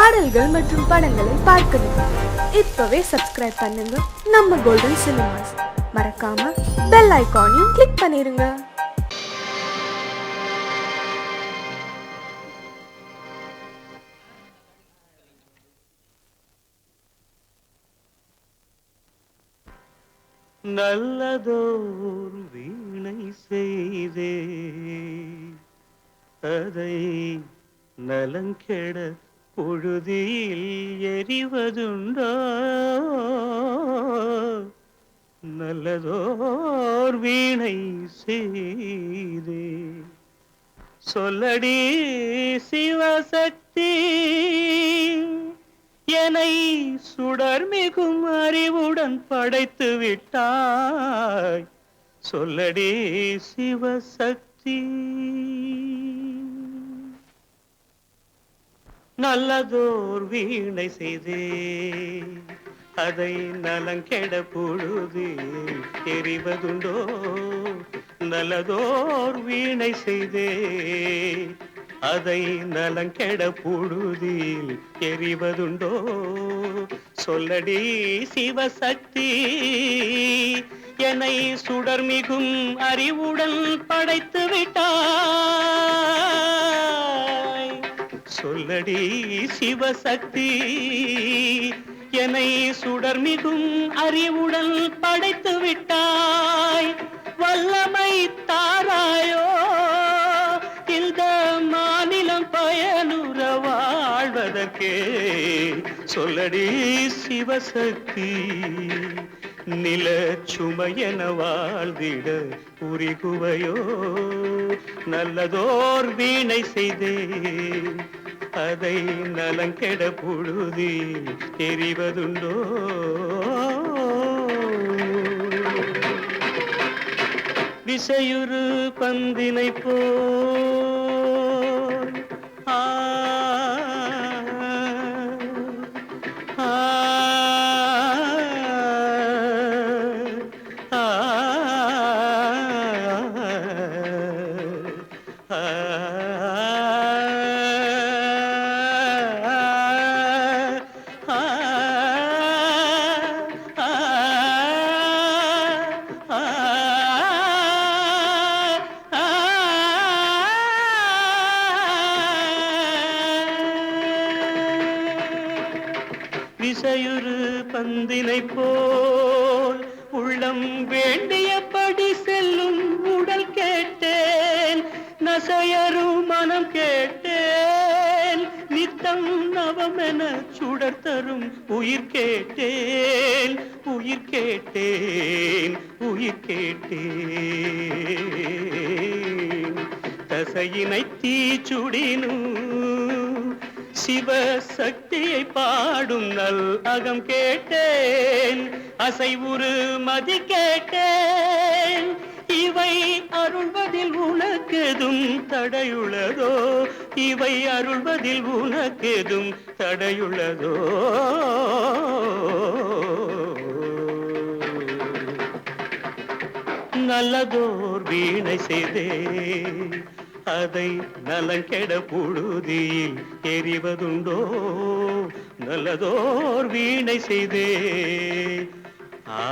பாடல்கள் மற்றும் படங்களை பார்க்கணுமா? இப்பவே சப்ஸ்கிரைப் பண்ணுங்க நம்ம கோல்டன் சினிமாஸ். மறக்காம பெல் ஐகானையும் கிளிக் பண்ணிருங்க. நல்லதோர் வீணை செய்தே அதை நலங்கெட பொழுதில் எறிவதுண்டோ? நல்லதோர் வீணை செய்தே சொல்லடி சிவசக்தி, என்னை சுடர் மிகும் அறிவுடன் படைத்து விட்டாய். சொல்லடி சிவசக்தி. நல்லதோர் வீணை செய்தே அதை நலங்கெட பொழுதில் எறிவதுண்டோ? நல்லதோர் வீணை செய்தே அதை நலங்கெட பொழுதில் எறிவதுண்டோ? சொல்லடி சிவசக்தி, என்னை சுடர் மிகும் அறிவுடன் படைத்து விட்டாய். சொல்லடி சிவசக்தி, என்னை சுடர் மிகும் அறிவுடன் படைத்து விட்டாய். வல்லமை தாராயோ இந்த மாநிலம் பயனுற வாழ்வதற்கே? சொல்லடி சிவசக்தி, நில சுமையென வாழ்ந்திட புரிகுவையோ? நல்லதோர் வீணை செய்தே அதை நலங்கெட பொழுதில் எறிவதுண்டோ? விசையுறு பந்தினை போல் ஆ ஆ விசையுறு பந்தினை போல் உள்ளம் வேண்டியபடி செல்லும் உடல் கேட்டேன், நசையரும் மனம் கேட்டேன், நித்தம் நவமென சுடர் தரும் உயிர் கேட்டேன், உயிர் கேட்டேன், உயிர் கேட்டேன். தசையினை தீச்சுடினும் சிவசக்தியை பாடும் நல் அகம் கேட்டேன், அசைவுறு மதி கேட்டேன். இவை அருள்வதில் உனக்கெதும் தடையுள்ளதோ? இவை அருள்வதில் உனக்கெதும் தடையுள்ளதோ? நல்லதோர் வீணை செய்தே அதை நலங்கெட பொழுதில் எறிவதுண்டோ? நல்லதோர் வீணை செய்தே ஆ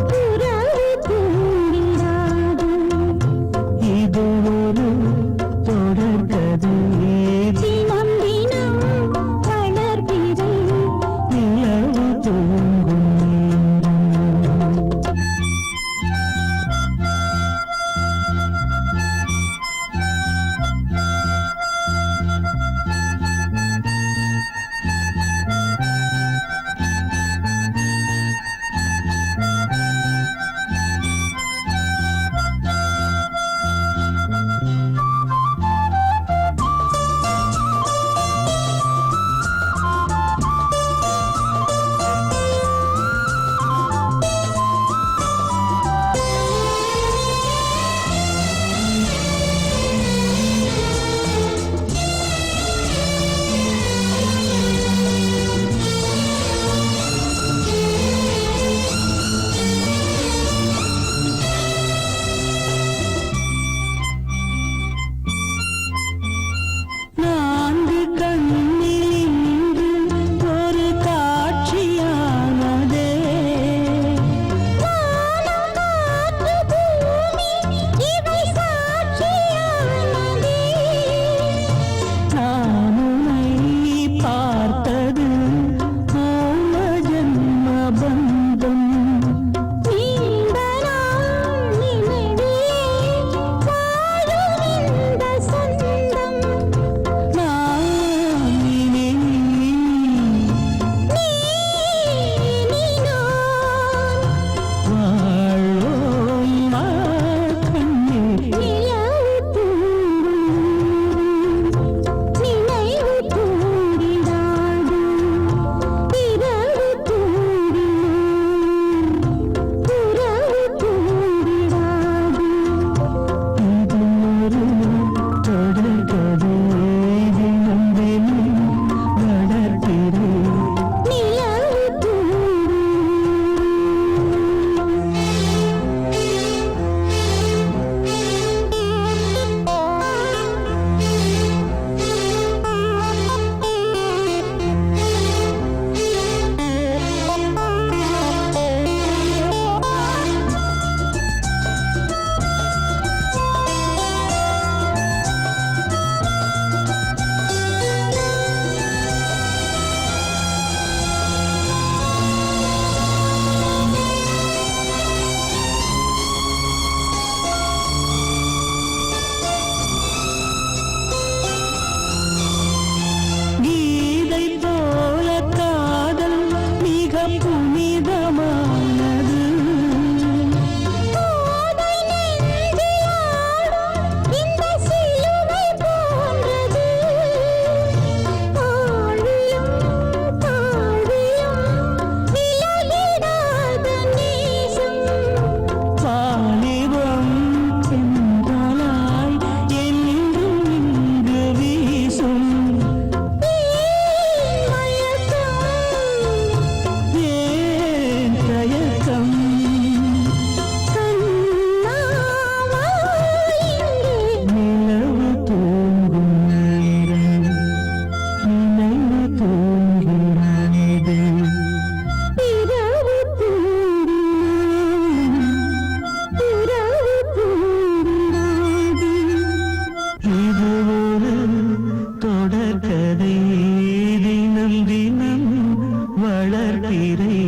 புறவு தூண்டினார் தினம் வளர்பிறை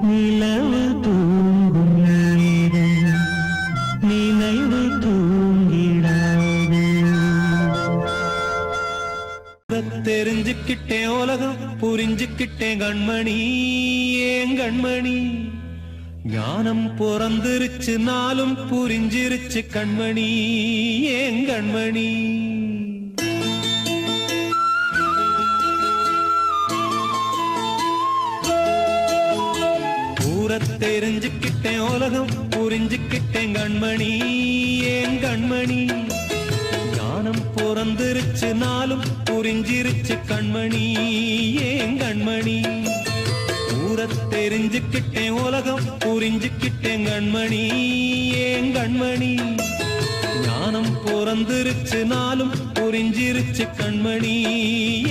நிலவு தூங்கும் நேரம் நினைவு தூங்கிடாது. தெரிஞ்சுக்கிட்டேன் உலகம் புரிஞ்சுக்கிட்டேன் கண்மணி ஏன் கண்மணி. ஞானம் பிறந்திருச்சு நாளும் புரிஞ்சிருச்சு கண்மணி ஏன் கண்மணி. தெரிஞ்சுக்கிட்டேன் உலகம் புரிஞ்சுக்கிட்டேன் கண்மணி ஏன் கண்மணி. ஞானம் பிறந்திருச்சு நாளும் புரிஞ்சிருச்சு கண்மணி ஏன் கண்மணி. தெரிஞ்சுக்கிட்டேன் உலகம் புரிஞ்சுக்கிட்டேன் கண்மணி ஏன் கண்மணி. ஞானம் பிறந்திருச்சு நாளும் புரிஞ்சிருச்சு கண்மணி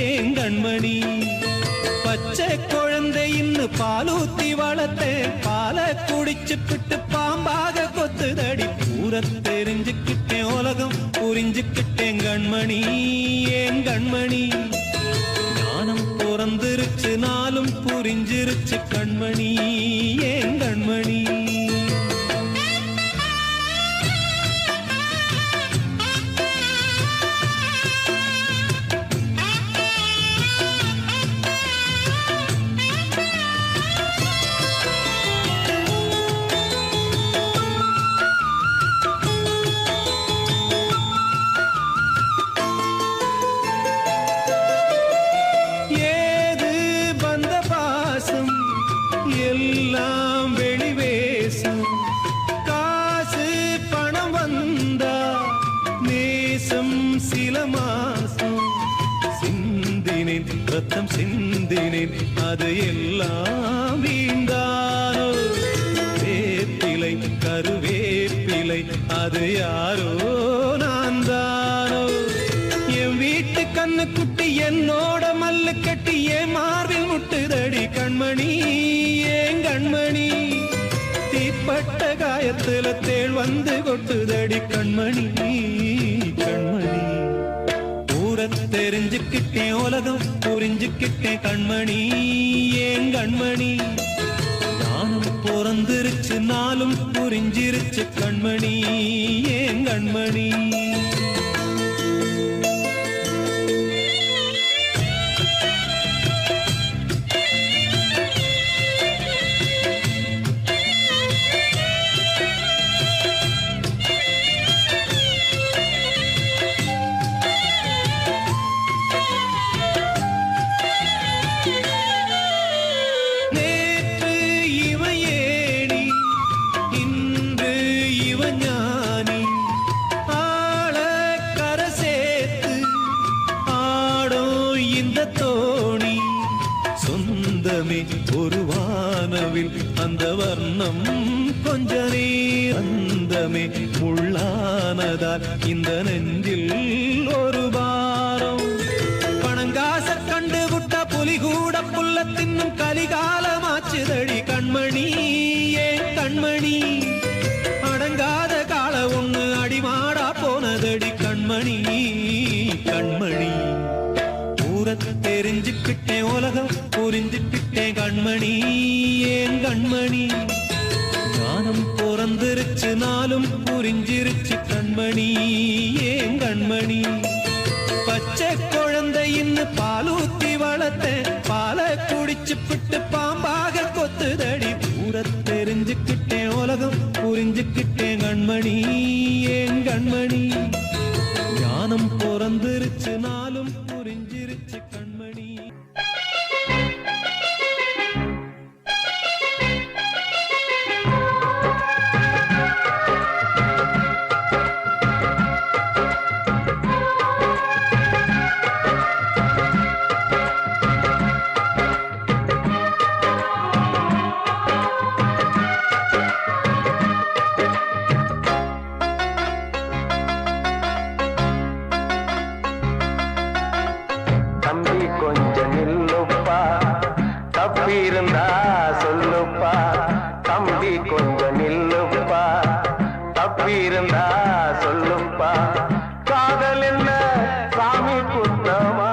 ஏன் கண்மணி. பச்சை குழந்தை இன்னும் பாலூத்தி வளர்த்தேன் பாலை குடிச்சு பிட்டு பாம்பாக கொத்துதடி. தெரிஞ்சுக்கிட்டேன் உலகம் புரிஞ்சுக்கிட்டேன் கண்மணி ஏன் கண்மணி. ஞானம் பிறந்திருச்சு நாளும் புரிஞ்சிருச்சு கண்மணி ஏன் கண்மணி. எல்லாம் வெளிவேசம் காசு பணம் வந்தா நேசம் சில மாசம். சிந்தினேன் ரத்தம் சிந்தினேன் அது எல்லாம் வீண்டானோ. வேப்பிலை கருவேப்பிலை அது யாரோ நான் தானோ. என் வீட்டு கண்ணு குட்டி என்னோட மல்லு கட்டி என் மார்பில் முட்டுதடி கண்மணி ஏன் கண்மணி. தீப்பட்ட காயத்துல தேள் வந்து கொட்டுதடி கண்மணி கண்மணி. தெரிஞ்சுக்கிட்டேன் உலகம் புரிஞ்சுக்கிட்டேன் கண்மணி ஏன் கண்மணி. ஞானம் பிறந்திருச்சு நாளும் புரிஞ்சிருச்சு கண்மணி ஏன் கண்மணி. தோணி சொந்தமே ஒரு வானவில் அந்த வர்ணம் கொஞ்ச நேரந்தமே முள்ளானதால் இந்த நெஞ்சில் ஒரு பாரம். பணங்காச கண்டு விட்ட புலி கூட புல்ல தின்னும் கலிகாலமாச்சுதடி கண்மணி ஏன் கண்மணி. அடங்காத கால ஒண்ணு அடிமாடா போனதடி கண்மணி கண்மணி. தெரிஞ்சுக்கிட்டேன் உலகம் புரிஞ்சுக்கிட்டேன் கண்மணி ஏன் கண்மணி. ஞானம் பிறந்திருச்சு நாளும் புரிஞ்சிருச்சு கண்மணி ஏன் கண்மணி. பச்சை குழந்தை இன்னும் பாலூத்தி வளர்த்தேன் பாலை குடிச்சு பிட்டு பாம்பாக கொத்துதடி. தெரிஞ்சுக்கிட்டேன் உலகம் புரிஞ்சுக்கிட்டேன் கண்மணி ஏன் கண்மணி. ஞானம் பிறந்திருச்சு நாளும் புரிஞ்சிருச்சு கண்மணி. இருந்தா சொல்லுப்பா தம்பி கொஞ்சம் நில்லுப்பா. தப்பி இருந்தா சொல்லுப்பா. காதல் என்ன சாமி குத்தமா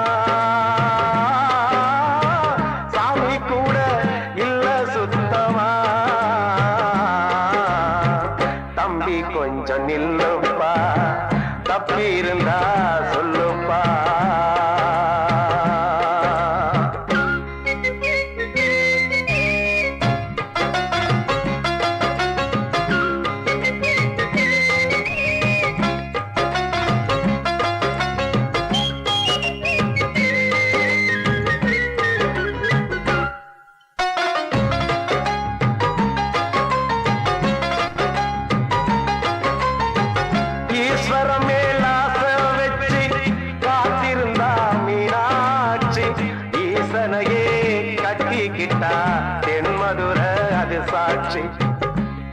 கட்டிக்கிட்டா தென்மதுர அது சாட்சி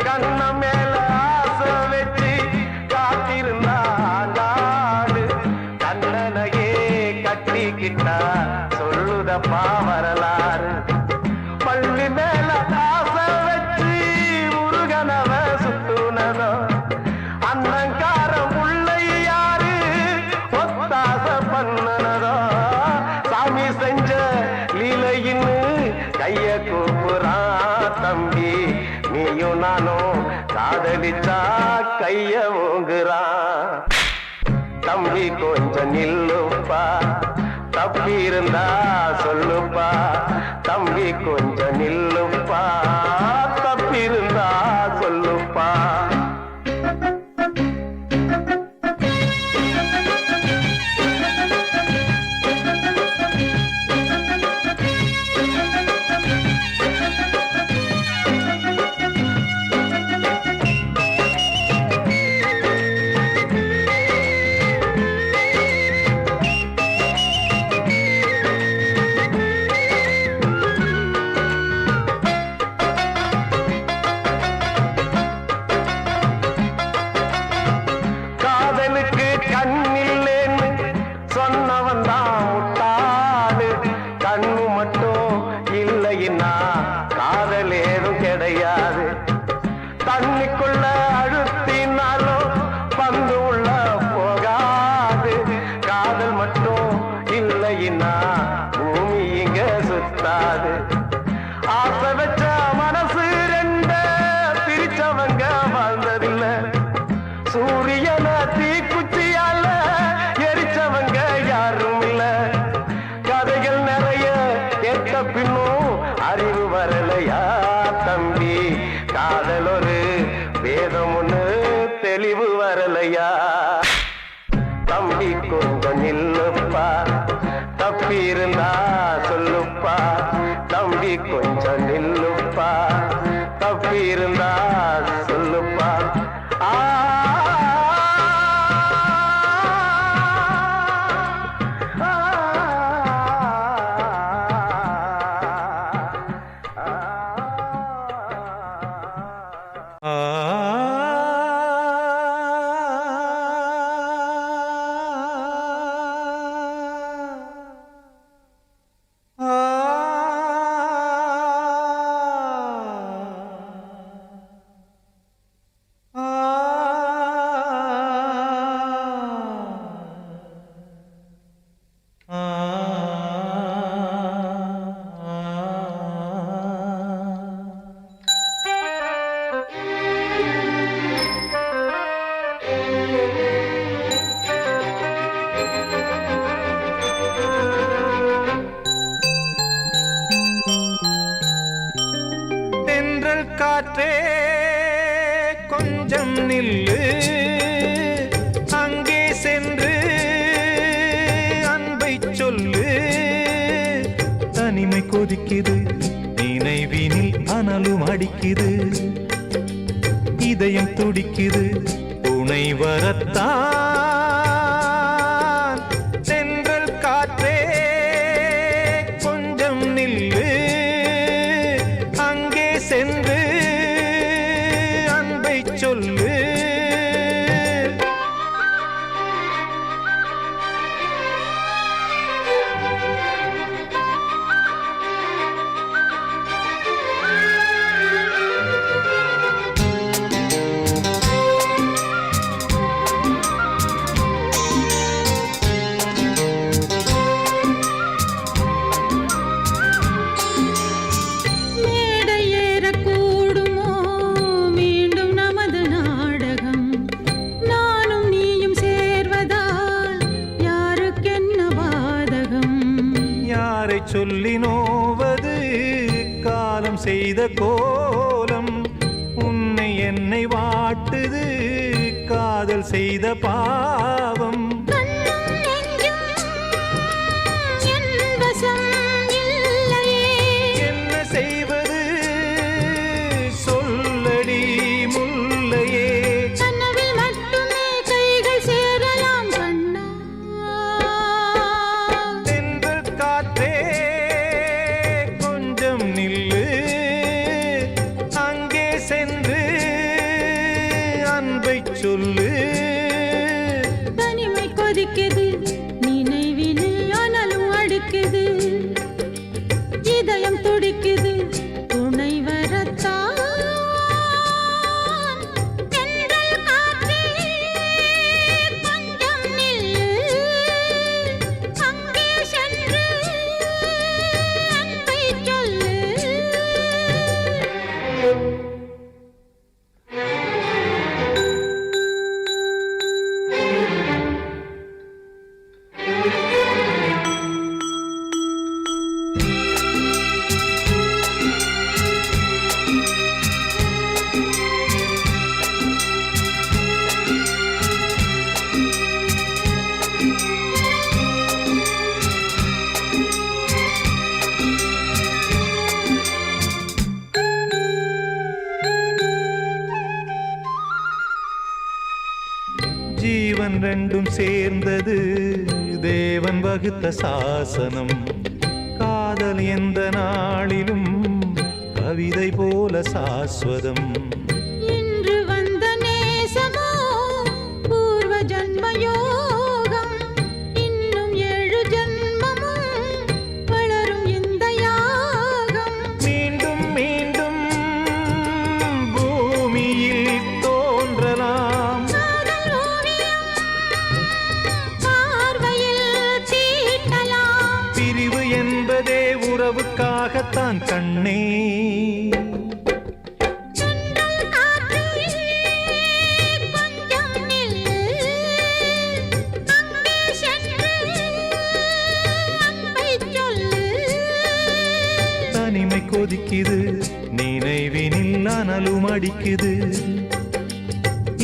கண்ண மேல ஆசை வச்சு காத்திருந்தாடு கண்ணனையே கட்டிக்கிட்டா சொல்லுதப்பா வரலாறு பள்ளி மேல ஆசை வச்சு முருகனவ சுத்துனதோ அண்ணங்காரம் உள்ளை யாரு ஒத்தாச பண்ணனதோ சாமி செஞ்ச லீலையின்னு கைய கூப்புறான் தம்பி நீயும் நானும் காதலிச்சா கைய ஓங்குறான் தம்பி கொஞ்சம் நில்லுப்பா தப்பி இருந்தா சொல்லுப்பா தம்பி கொஞ்சம் நில்லுப்பா தப்பி இருந்தா சொல்லுப்பா தண்ணிக்குள்ள அழுத்தினாலும் பந்து உள்ள போகாது காதல் மட்டும் இல்லைன்னா பூமி இங்க சுத்தாது ஆசை வச்ச மனசு ரெண்ட பிரிச்சவங்க வாழ்ந்ததில்லை சூரியன தீக்குச்சியால எரிச்சவங்க யாரும் இல்ல கதைகள் நிறைய கேட்ட பின்னும் அறிவு வரலையா தம்பி காதல் ஒரு வேதம் ஒண்ணு தெளிவு வரலையா தம்பி கொஞ்சம் நில்லுப்பா தப்பி இருந்தா சொல்லுப்பா தம்பி கொஞ்சம் நில்லுப்பா தப்பி இருந்தா சொல்லுப்பா காற்றே கொஞ்சம் நில்லு அங்கே சென்று அன்பை சொல்லு தனிமை கொதிக்குது நினைவினில் அனலும் அடிக்குது இதயம் துடிக்குது துணை வரத்தான் சென்றல் காற்றே கொஞ்சம் நில்லு அங்கே சென்று அன்பை சொல்லு சொல்லி நோவது காலம் செய்த கோலம் உன்னை என்னை வாட்டுது காதல் செய்த பாவம் என்ன செய்வது சொல்லடி முல்லையே கனவில் மட்டுமே கைகள் சேரலாம் கண்ணா தென்றல் காற்றே கொஞ்சம் சொல்லு. தனிமை கொதிக்குது நினைவிலே அனலும் அடிக்குது இதயம் துடிக்குது துணை வரத்தான் தென்றல் காற்றே கொஞ்சம் நில்லு அங்கே சென்று அன்பை சொல்லு. ஜீவன் ரெண்டும் சேர்ந்தது தேவன் வகுத்த சாசனம். காதல் எந்த நாளிலும் கவிதை போல சாஸ்வதம். இன்று வந்த நேசமோ பூர்வ ஜன்ம யோகம் இன்னும் 7 ஜன்மமும் வளரும் இந்த யாகம். மீண்டும் மீண்டும் பூமியில் தோன்றலாம். காதல் ஓவியம் பார்வையில் தீட்டலாம். பிரிவு என்பதே உறவுக்காகத்தான் கண்ணே. தென்றல் காற்றே கொஞ்சம் நில்லு அங்கே சென்று அன்பை சொல்லு. தனிமை கொதிக்குது நினைவினில் அனலும் அடிக்குது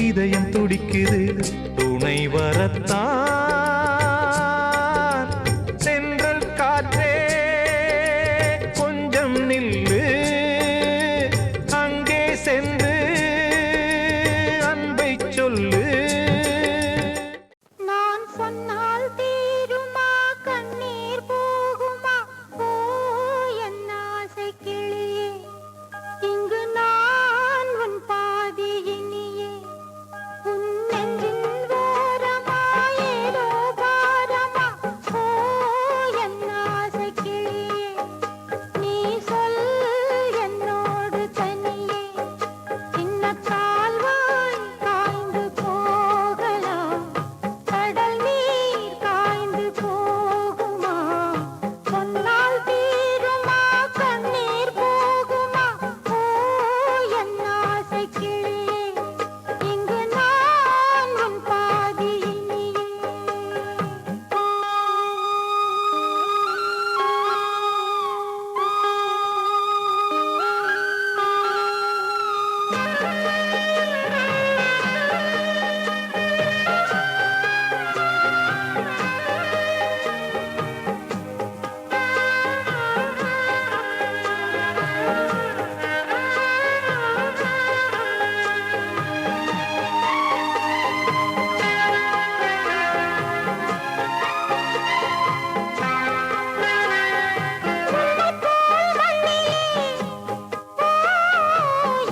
இதயம் துடிக்குது துணை வரத்தான். தென்றல் காற்றே கொஞ்சம் நில்லு அங்கே சென்று அன்பை சொல்லு. நான் சொன்னால் தீருமா கண்ணீர் போகுமா ஓ என் ஆசை கிளியே இங்கு நான் உன் பாதி இனியே உன் நெஞ்சின் ஓரமா ஏதோ பாரமா ஓ என் ஆசை கிளியே நீ சொல் என்னோடு தனியே சின்ன கால்வாய் காய்ந்து போகலாம் கடல் நீர் காய்ந்து போகுமா சொன்னால் தீருமா கண்ணீர் போகுமா ஓ என் ஆசை கிளியே இங்கு நான் உன் பாதி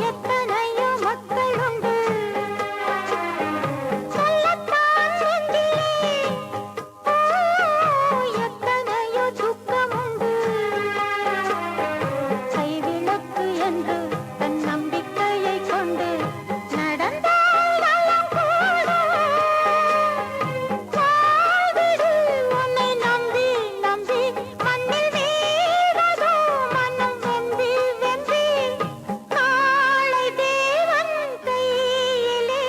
எத்தனையோ மக்களுண்டு சொல்லத்தான் நெஞ்சிலே எத்தனையோ துக்கமுண்டு கைவிளக்கு என்று தன் நம்பிக்கையை கொண்டு நடந்தால் நலம் கூட வாழ்விடு உன்னை நம்பி நம்பி மண்ணில் வீழதோ மனம் வெம்பி வெம்பி நாளை தேவன் கையிலே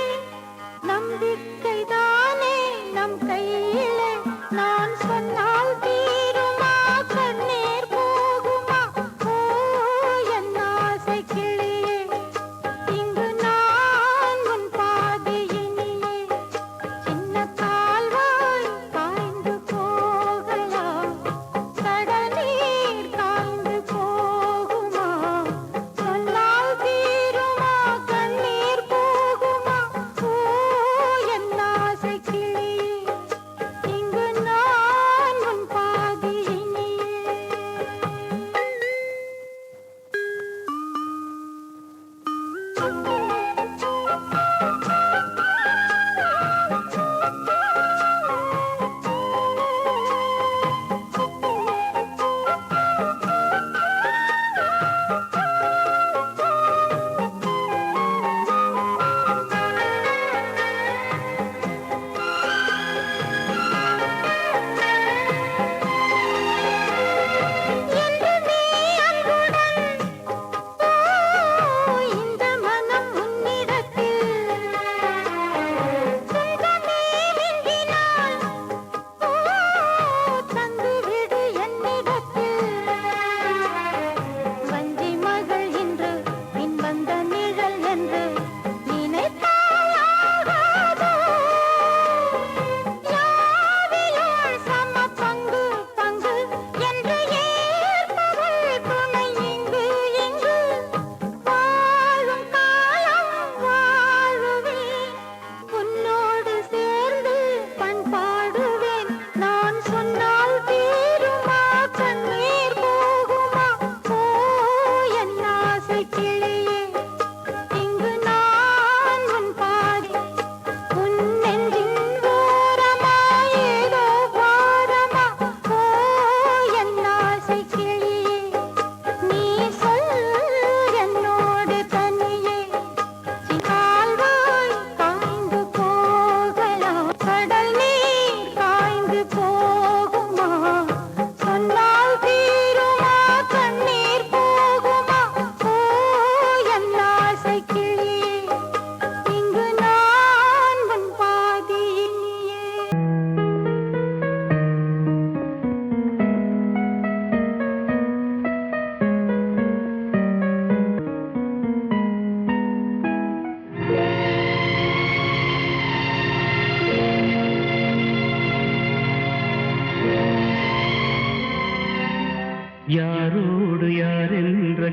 நம்பிக்கைதானே நம் கையிலே நான் சொன்னால் தீருமா கண்ணீர் போகுமா ஓ என் ஆசை கிளியே இங்கு நான் உன் பாதி இனியே சின்ன கால்வாய் காய்ந்து போகலாம் கடல் நீர் காய்ந்து போகுமா சொன்னால் தீருமா கண்ணீர் போகுமா ஓ என் ஆசை கிளியே இங்கு நான் உன் பாதி இனியே.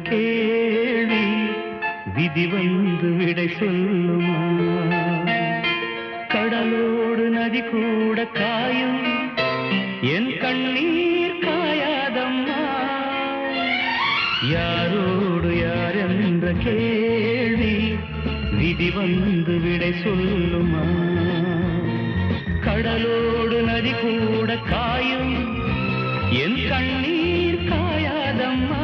கேள்வி விதி வந்து விடை சொல்லுமா? கடலோடு நதி கூட காயும் என் கண்ணீர் காயாதம்மா. யாரோடு யார் என்ற கேள்வி விதி வந்து விடை சொல்லுமா? கடலோடு நதி கூட காயும் என் கண்ணீர் காயாதம்மா.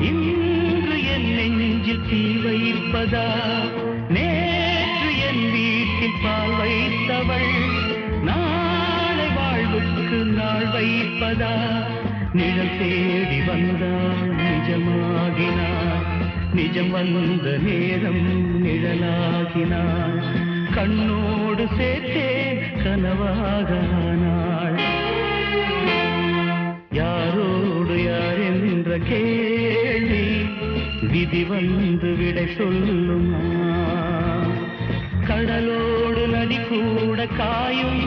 இன்று என் நெஞ்சில் தீ வைப்பதா? நேற்று என் வீட்டில் பால் வைத்தவள் நாளை வாழ்வுக்கு நாள் வைப்பதா? நிழல் தேடி வந்தாள் நிஜமாகினாள், நிஜம் வந்த நேரம் நிழலாகினாள். கண்ணோடு சேர்த்தே கனவாகானாள். யாரோடு யார் என்ற கேள்வி விதி வந்து விடை சொல்லுமா? கடலோடு நதி கூட காயும்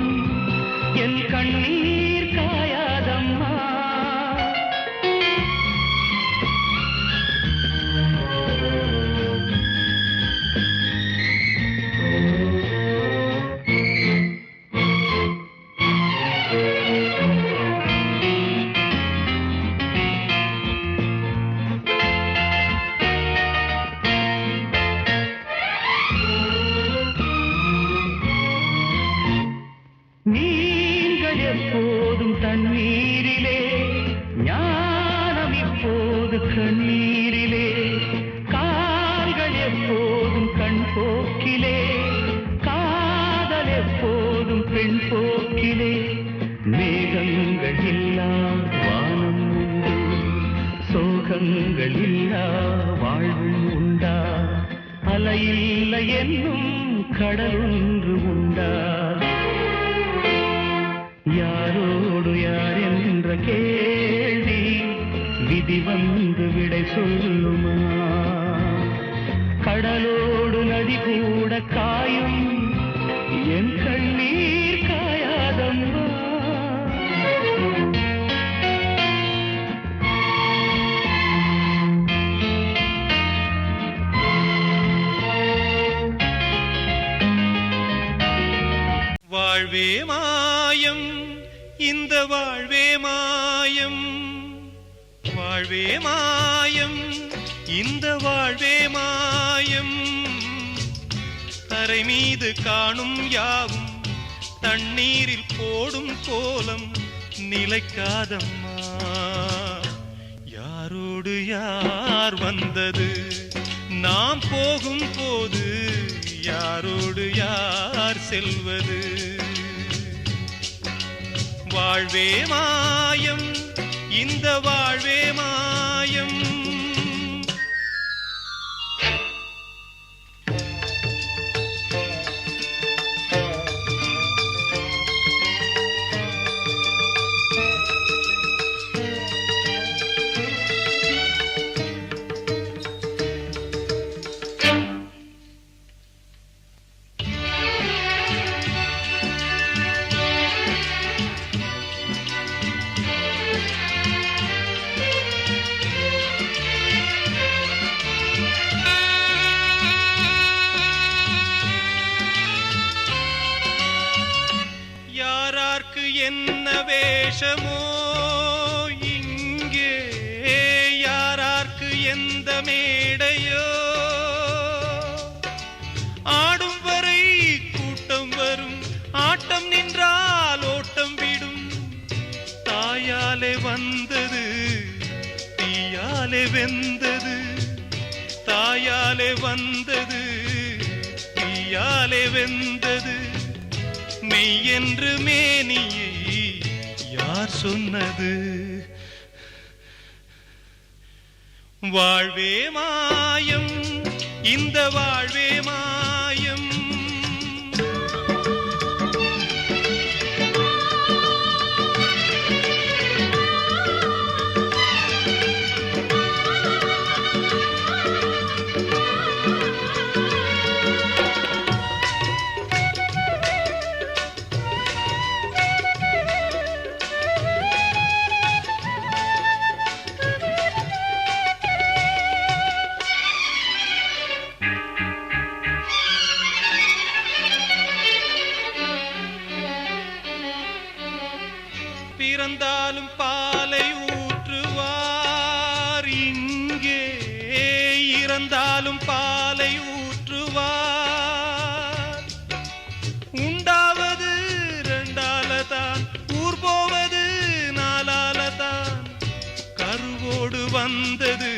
என் கண்ணீர் காயாதம்மா. நீங்கள் எப்போதும் தண்ணீரிலே, ஞானம் இப்போது கண்ணீரிலே. கால்கள் எப்போதும் கண் போக்கிலே, காதல் எப்போதும் பெண் போக்கிலே. மேகங்கள் இல்லா வானம் உண்டு, சோகங்கள் இல்லா வாழ்வும் உண்டா? அலையில்லை என்னும் கடல் ஒன்று உண்டா? யாரோடு யார் என்ற கேள்வி விதி வந்து விடை சொல்லுமா? கடலோடு நதி கூட காயும் என் கண்ணீர் காயாதம்மா. வாழ்வே மாயம், இந்த வாழ்வே மாயம். வாழ்வே மாயம், இந்த வாழ்வே மாயம். தரை மீது காணும் யாவும் தண்ணீரில் போடும் கோலம் நிலைக்காதம்மா. யாரோடு யார் வந்தது நாம் போகும் போது? யாரோடு யார் செல்வது? வாழ்வே மாயம், இந்த வாழ்வே மாயம். என்ன வேஷமோ இங்கே, யாரார்க்கு எந்த மேடையோ? ஆடும் வரை கூட்டம் வரும், ஆட்டம் நின்றால் ஓட்டம் விடும். தாயாலே வந்தது தீயாலே வெந்தது, தாயாலே வந்தது தீயாலே வெந்தது. மெய் என்று மேனியை சொன்னது? வாழ்வே மாயம், இந்த வாழ்வே மாயம். பிறந்தாலும் பாலை ஊற்றுவார் இங்கே, இறந்தாலும் பாலை ஊற்றுவார். உண்டாவது ரெண்டாலதான், ஊர் போவது நாலாலதான். கருவோடு வந்தது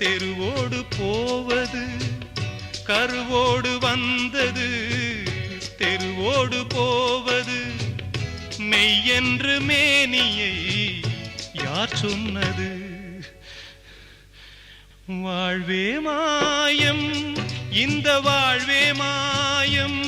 தெருவோடு போவது, கருவோடு வந்தது தெருவோடு போவது. மெய்யென்று மேனியை யார் சொன்னது? வாழ்வே மாயம், இந்த வாழ்வே மாயம்.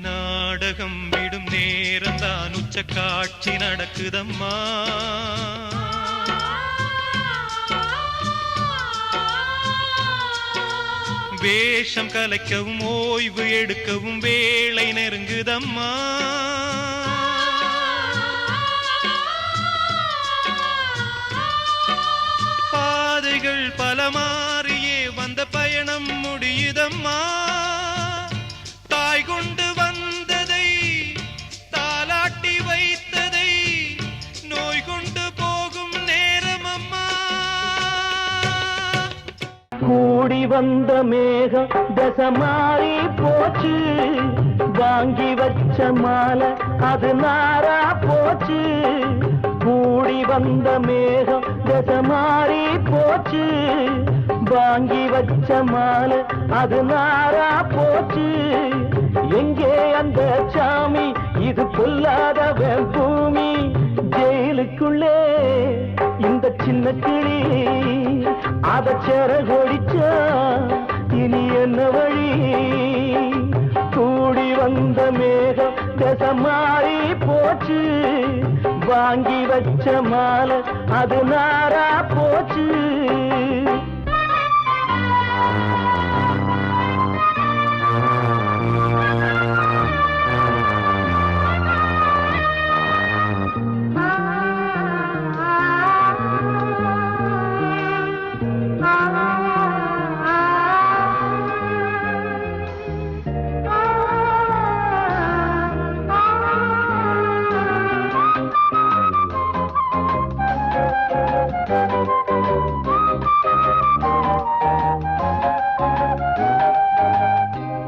நாடகம் விடும் நேரம்தான் உச்ச காட்சி நடக்குதம்மா. வேஷம் கலைக்கவும் ஓய்வு எடுக்கவும் வேளை நெருங்குதம்மா. பாதைகள் பல மாறியே வந்த பயணம் முடியுதம்மா. தாய் கொண்டு வந்ததை தாலாட்டி வைத்ததை நோய் கொண்டு போகும் நேரம் அம்மா. கூடி வந்த மேகம் தசை மாறி போச்சு, வாங்கி வச்ச மாலை அது நாரா போச்சு. கூடி வந்த மேகம் தசை மாறி போச்சு, வாங்கி வச்ச மாலை அது நாரா போச்சு. எங்கே அந்த சாமி, இது பொல்லாதவன் பூமி. ஜெயிலுக்குள்ளே இந்த சின்ன கிளி அத செரகொடிச்சா இனி என்ன வழி? கூடி வந்த மேகம் தசை மாறி போச்சு, வாங்கி வச்ச மாலை அது நாரா போச்சு.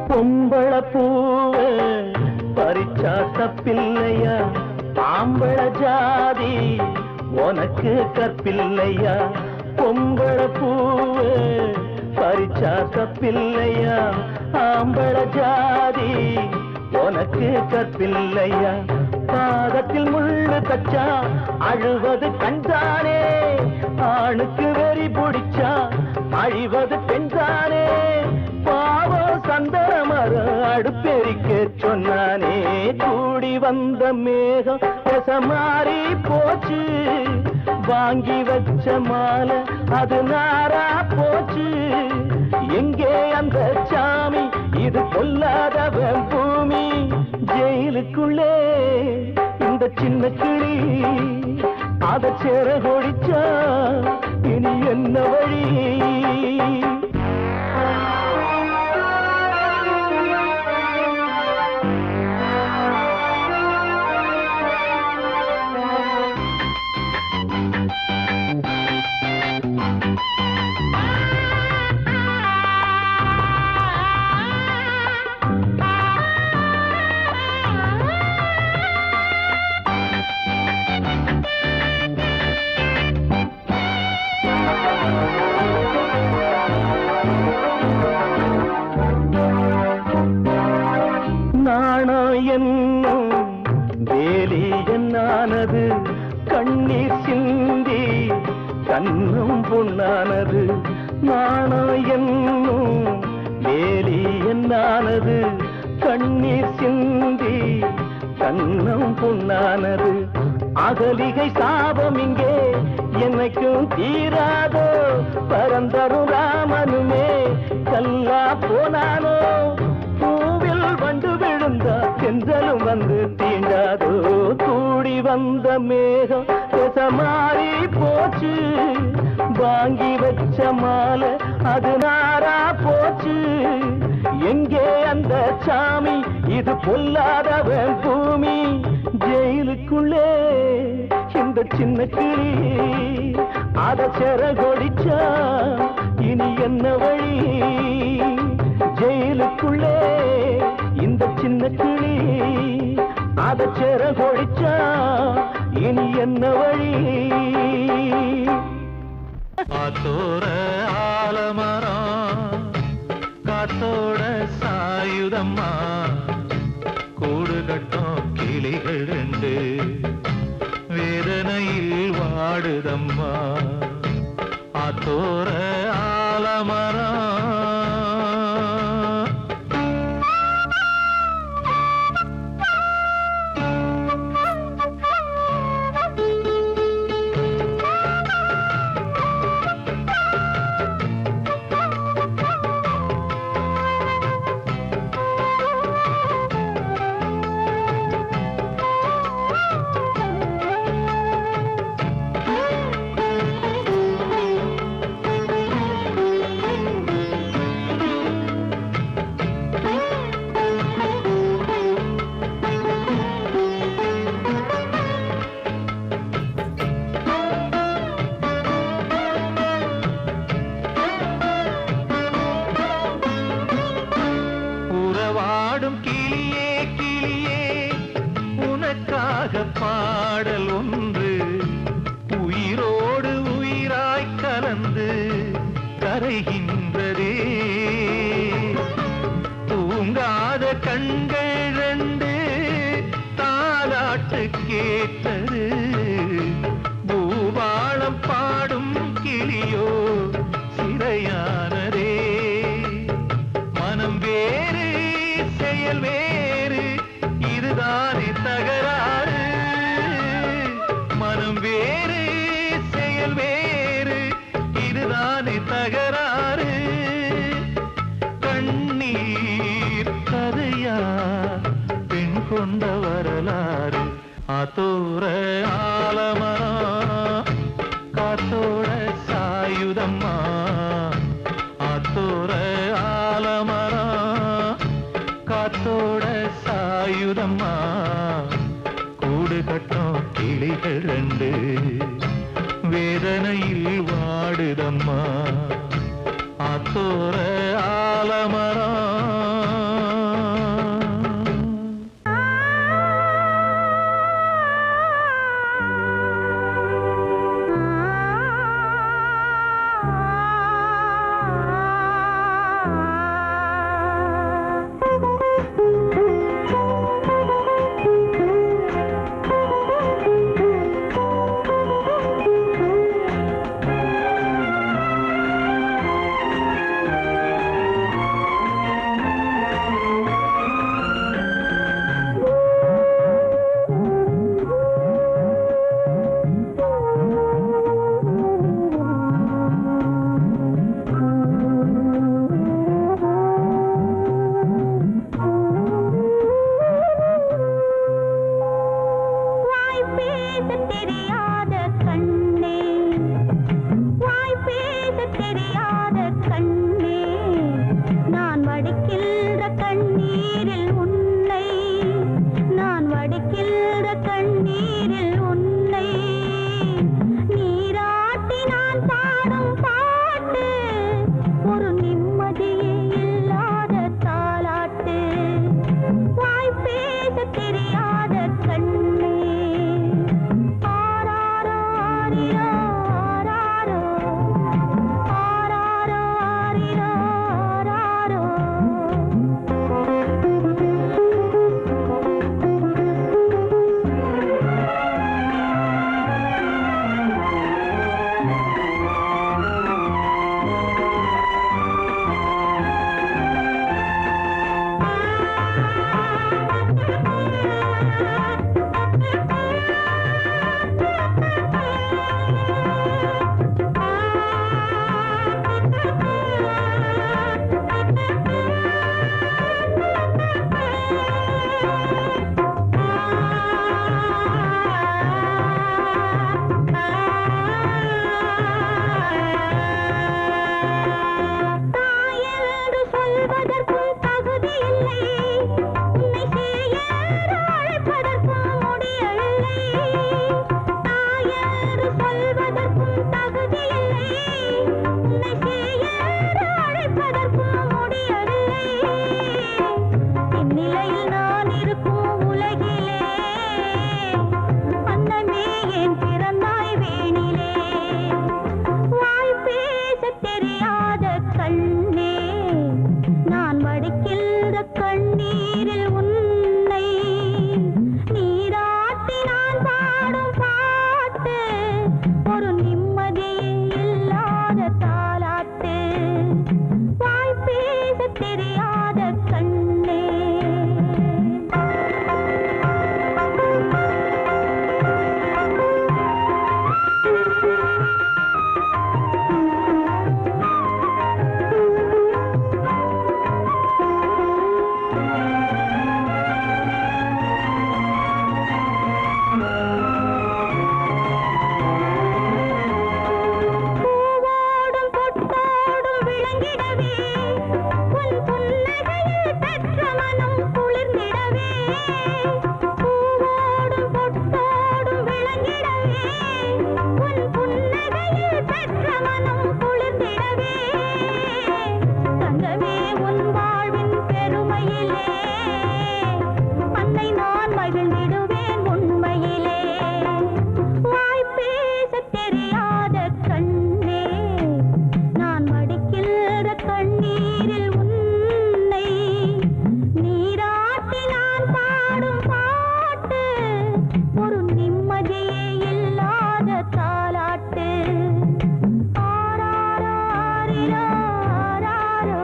பொம்பள பூவ பறிச்சா தப்பில்லையா, ஆம்பள ஜாதி உனக்கு கற்பில்லையா. பொம்பள பூவ பறிச்சா தப்பில்லையா, ஆம்பள ஜாதி உனக்கு கற்பில்லையா. பாதத்தில் முள்ளு தச்சா அழுவது கண்தானே, ஆணுக்கு வெறி பிடிச்சா அழிவது பெண்தானே. பாவம் சந்தமர அடுப்பெரிக்க சொன்னானே. கூடி வந்த மேகம் தசை மாறி போச்சு, வாங்கி வச்ச மாலை அது நாரா போச்சு. எங்கே அந்த சாமி, இது பொல்லாதவன் பூமி. ஜெயிலுக்குள்ளே இந்த சின்ன கிளி அத செரகொடிச்சா இனி என்ன வழி? என்னும் வேலி என்னானது, கண்ணீர் சிந்தி கண்ணும் பொன்னானது. நாணம் என்னும் வேலி என்னானது, கண்ணீர் சிந்தி கண்ணும் பொன்னானது. அகலிகை சாபம் இங்கே என்னைக்கும் தீராதோ, பரந்தரும் ராமனுமே கல்லா போனானோ. பூவில் வண்டு விழுந்தா சென்றலும் வந்து தீண்டாதோ, கூடி வந்த மேகம் மாறி போச்சு. வாங்கி வச்ச மாலை அது நாரா போச்சு. எங்கே அந்த சாமி, இது பொல்லாதவன் பூமி. ஜெயிலுக்குள்ளே இந்த சின்ன கிளி அத செரகொடிச்சா இனி என்ன வழி? ஜெயிலுக்குள்ளே இந்த சின்ன கிளி அத செரகொடிச்சா இனி என்ன வழி? காத்தோர ஆலமரம் காத்தோட சாயுதம்மா, கூடு கட்டும் கிளிகள் ரெண்டு வேதனையில் வாடுதம்மா. ஆத்தோர ஆலமரம் கிளியே கிளியே உனக்காக பாடல் ஒன்று உயிரோடு உயிராய் கலந்து கரைகின்றதே. தூங்காத கண்கள் ரெண்டு தாலாட்டு கேட்டது. பூபாளம் பாடும் கிளியோ சிறையானதே. மனம் வேறு செயல் வேறு, இதுதானே தகராறு. மனம் வேறு செயல் வேறு, இதுதானே தகராறு. கண்ணீர் கதையா பெண் கொண்ட வரலாறு. ஆத்தோர ஆலமரம் காத்தோட சாயுதம்மா, ஆத்தோர ஆலமரம் காத்தோட சாயுதம்மா. கூடு கட்டும் கிளிகள் ரெண்டு வேதனையில் வாடுதம்மா. ஆத்தோர ஆலமரம் மகிழ்ந்திடவே தங்கமே உன் வாழ்வின் பெருமையிலே அன்னை நான் மகிழ்ந்திடுவேன் உண்மையிலே வாய் பேசத் தெரியாத கண்ணே நான் மடிக்கின்ற கண்ணீரில் உன்னை நீராட்டி நான் பாடும் பாட்டு ஒரு நிம்மதியே இல்லாத தாலாட்டு ஆராரோ ஆரிரோ ஆராரோ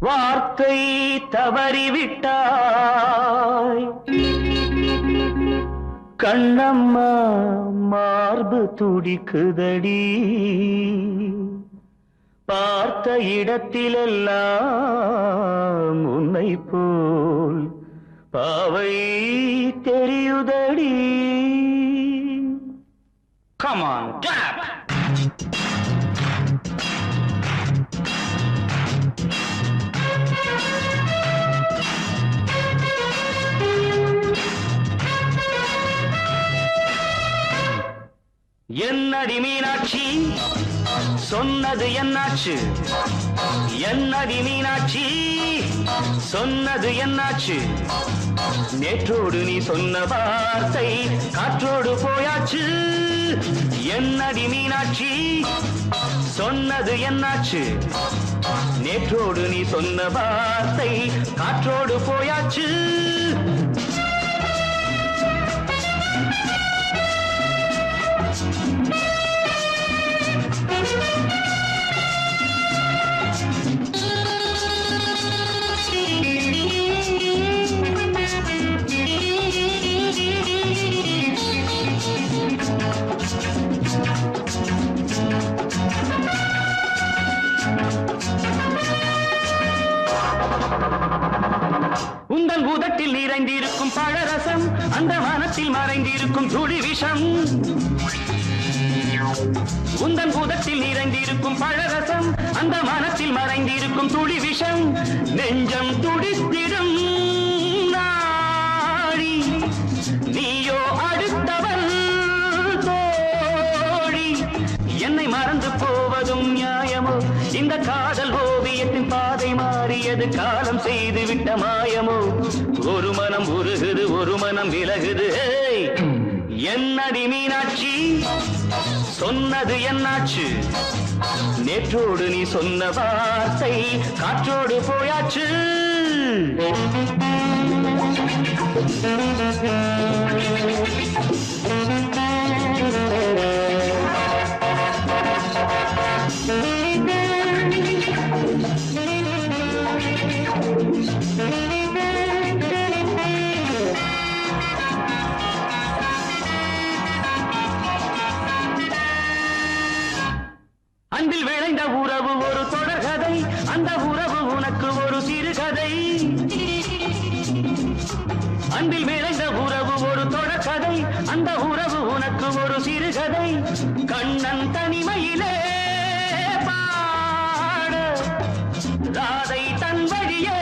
வார்த்தை தவறிவிட்டாய் கண்ணம்மா மார்பு துடிக்குதடி பார்த்த இடத்திலெல்லாம் உன்னை போல் பாவை தெரியுதடி. Come on, tap! என்னடி மீனாட்சி சொன்னது என்னாச்சு? என்னடி மீனாட்சி சொன்னது என்னாச்சு? நேற்றோடு நீ சொன்ன வார்த்தை காற்றோடு போயாச்சு. என்னடி மீனாட்சி சொன்னது என்னாச்சு? நேற்றோடு நீ சொன்ன வார்த்தை காற்றோடு போயாச்சு. உந்தன் உதட்டில் நிறைந்திருக்கும் பழரசம் அந்த மனத்தில் மறைந்திருக்கும் துளி விஷம். உந்தன் உதட்டில் நிறைந்திருக்கும் பழரசம் அந்த மனத்தில் மறைந்திருக்கும் துளி விஷம். நெஞ்சம் துடித்திடும் நாடி நீயோ அடுத்தவள் தோழி. என்னை மறந்து போவதும் நியாயமோ? இந்த காதல் ஓவியத்தின் பாதை மாறியது காலம் செய்து விட்ட மாயமோ? ஒரு மனம் உருகுது ஒரு மனம் விலகுது. என்னடி மீனாட்சி சொன்னது என்னாச்சு? நேற்றோடு நீ சொன்ன வார்த்தை காற்றோடு போயாச்சு. அன்பில் விளைந்த உறவு ஒரு தொடர்கதை அந்த உறவு உனக்கு ஒரு சிறுகதை. அன்பில் விளைந்த உறவு ஒரு தொடர்கதை அந்த உறவு உனக்கு ஒரு சிறுகதை. கண்ணன் தனிமையிலே பாட ராதை தன் வழியே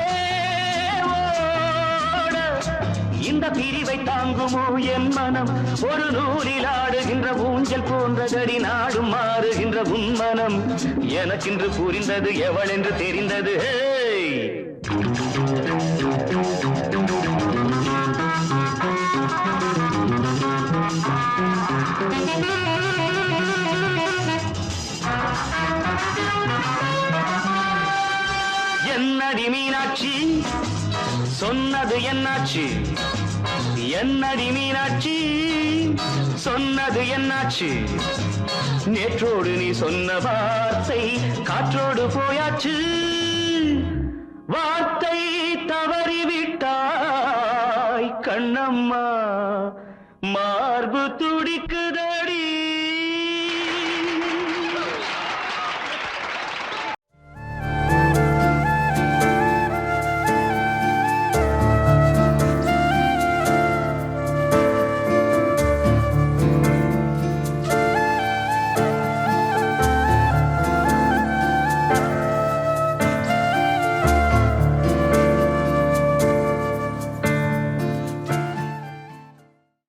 ஓட. இந்த பிரிவை தாங்குமோ என் மனம்? ஒரு நூலில் ஆடுகின்ற ஊஞ்சல் போன்றதடி நாடும் மாறுகின்ற உன்மனம். எனக்கென்று புரிந்தது எவள் என்று தெரிந்தது. என்னடி மீனாட்சி சொன்னது என்னாச்சு? என்னடி மீனாட்சி சொன்னது என்னாச்சு? நேற்றோடு நீ சொன்ன வார்த்தை காற்றோடு போயாச்சு. வார்த்தை